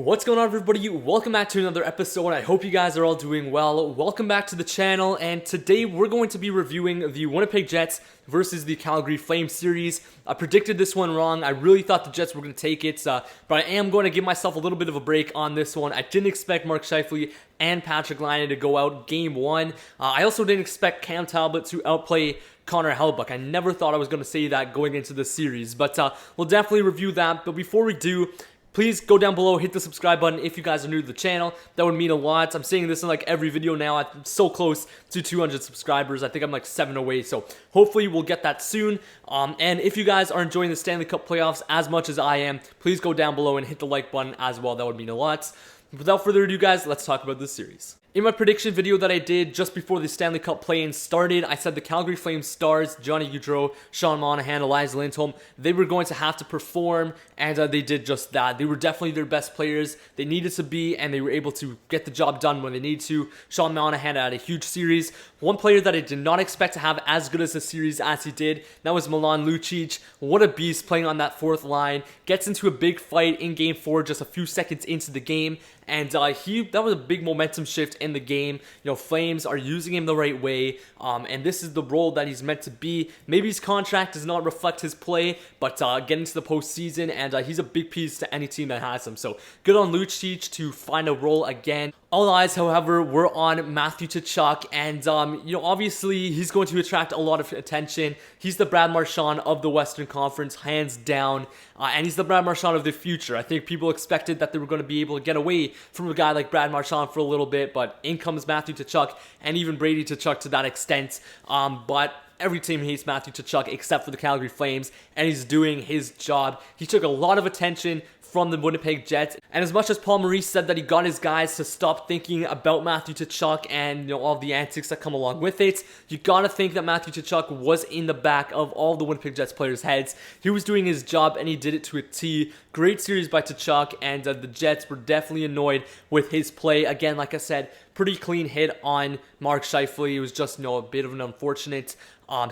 What's going on, everybody? Welcome back to another episode. I hope you guys are all doing well. Welcome back to the channel, and today we're going to be reviewing the Winnipeg Jets versus the Calgary Flames series. I predicted this one wrong. I really thought the Jets were going to take it, but I am going to give myself a little bit of a break on this one. I didn't expect Mark Scheifele and Patrik Laine to go out game one. I also didn't expect Cam Talbot to outplay Connor Hellebuyck. I never thought I was going to say that going into the series, but we'll definitely review that. But before we do, please go down below, hit the subscribe button if you guys are new to the channel. That would mean a lot. I'm saying this in like every video now. I'm so close to 200 subscribers. I think I'm like 7 away, so hopefully we'll get that soon. And if you guys are enjoying the Stanley Cup playoffs as much as I am, please go down below and hit the like button as well. That would mean a lot. Without further ado, guys, let's talk about this series. In my prediction video that I did just before the Stanley Cup play-in started, I said the Calgary Flames stars, Johnny Gaudreau, Sean Monahan, Elias Lindholm, they were going to have to perform, and they did just that. They were definitely their best players. They needed to be, and they were able to get the job done when they needed to. Sean Monahan had a huge series. One player that I did not expect to have as good as a series as he did, that was Milan Lucic. What a beast playing on that fourth line. Gets into a big fight in Game 4 just a few seconds into the game, and that was a big momentum shift in the game. You know, Flames are using him the right way, and this is the role that he's meant to be. Maybe his contract does not reflect his play, but getting to the postseason, and he's a big piece to any team that has him. So good on Lucic to find a role again. All eyes, however, were on Matthew Tkachuk, and obviously he's going to attract a lot of attention. He's the Brad Marchand of the Western Conference, hands down, and he's the Brad Marchand of the future. I think people expected that they were going to be able to get away from a guy like Brad Marchand for a little bit, but in comes Matthew Tkachuk, and even Brady Tkachuk to that extent. But every team hates Matthew Tkachuk except for the Calgary Flames, and he's doing his job. He took a lot of attention from the Winnipeg Jets, and as much as Paul Maurice said that he got his guys to stop thinking about Matthew Tkachuk and all the antics that come along with it, you gotta think that Matthew Tkachuk was in the back of all the Winnipeg Jets players' heads. He was doing his job, and he did it to a T. Great series by Tkachuk, and the Jets were definitely annoyed with his play. Again, like I said, pretty clean hit on Mark Scheifele. It was just a bit of an unfortunate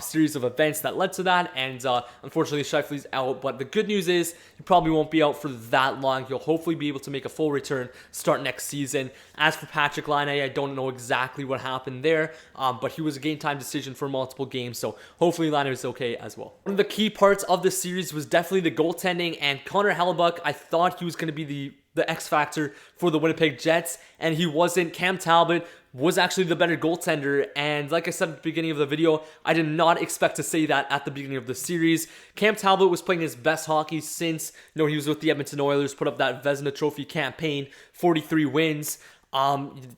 series of events that led to that, and unfortunately Scheifele's out. But the good news is he probably won't be out for that long. He'll hopefully be able to make a full return start next season. As for Patrik Laine, I don't know exactly what happened there, but he was a game time decision for multiple games, so hopefully Laine is okay as well. One of the key parts of this series was definitely the goaltending, and Connor Hellebuyck, I thought he was going to be the X factor for the Winnipeg Jets, and he wasn't. Cam Talbot was actually the better goaltender, and like I said at the beginning of the video, I did not expect to say that at the beginning of the series. Cam Talbot was playing his best hockey since he was with the Edmonton Oilers, put up that Vezina Trophy campaign, 43 wins.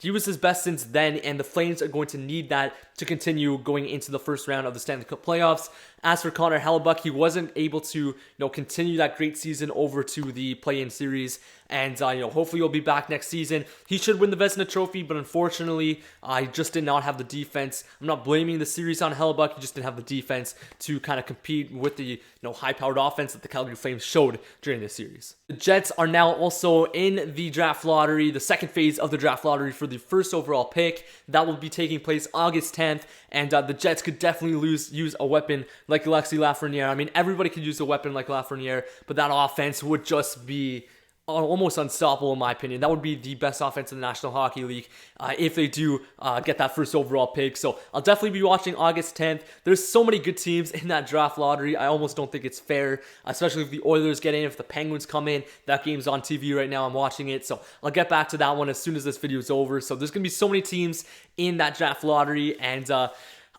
He was his best since then, and the Flames are going to need that to continue going into the first round of the Stanley Cup playoffs. As for Connor Hellebuyck, he wasn't able to continue that great season over to the play-in series, and hopefully he'll be back next season. He should win the Vezina Trophy, but unfortunately, he just did not have the defense. I'm not blaming the series on Hellebuyck. He just didn't have the defense to kind of compete with the high-powered offense that the Calgary Flames showed during this series. The Jets are now also in the draft lottery, the second phase of the draft lottery for the first overall pick. That will be taking place August 10th, and the Jets could definitely use a weapon like Alexis Lafreniere. I mean, everybody could use a weapon like Lafreniere, but that offense would just be almost unstoppable in my opinion. That would be the best offense in the National Hockey League if they do get that first overall pick. So I'll definitely be watching August 10th. There's so many good teams in that draft lottery. I almost don't think it's fair, especially if the Oilers get in, if the Penguins come in. That game's on TV right now. I'm watching it. So I'll get back to that one as soon as this video is over. So there's going to be so many teams in that draft lottery, and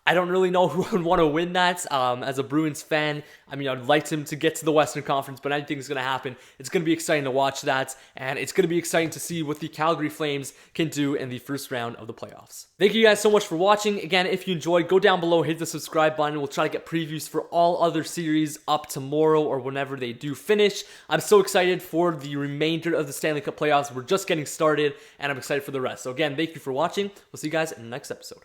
I don't really know who would want to win that. As a Bruins fan, I mean, I'd like him to get to the Western Conference, but anything's going to happen. It's going to be exciting to watch that, and it's going to be exciting to see what the Calgary Flames can do in the first round of the playoffs. Thank you guys so much for watching. Again, if you enjoyed, go down below, hit the subscribe button. We'll try to get previews for all other series up tomorrow or whenever they do finish. I'm so excited for the remainder of the Stanley Cup playoffs. We're just getting started, and I'm excited for the rest. So again, thank you for watching. We'll see you guys in the next episode.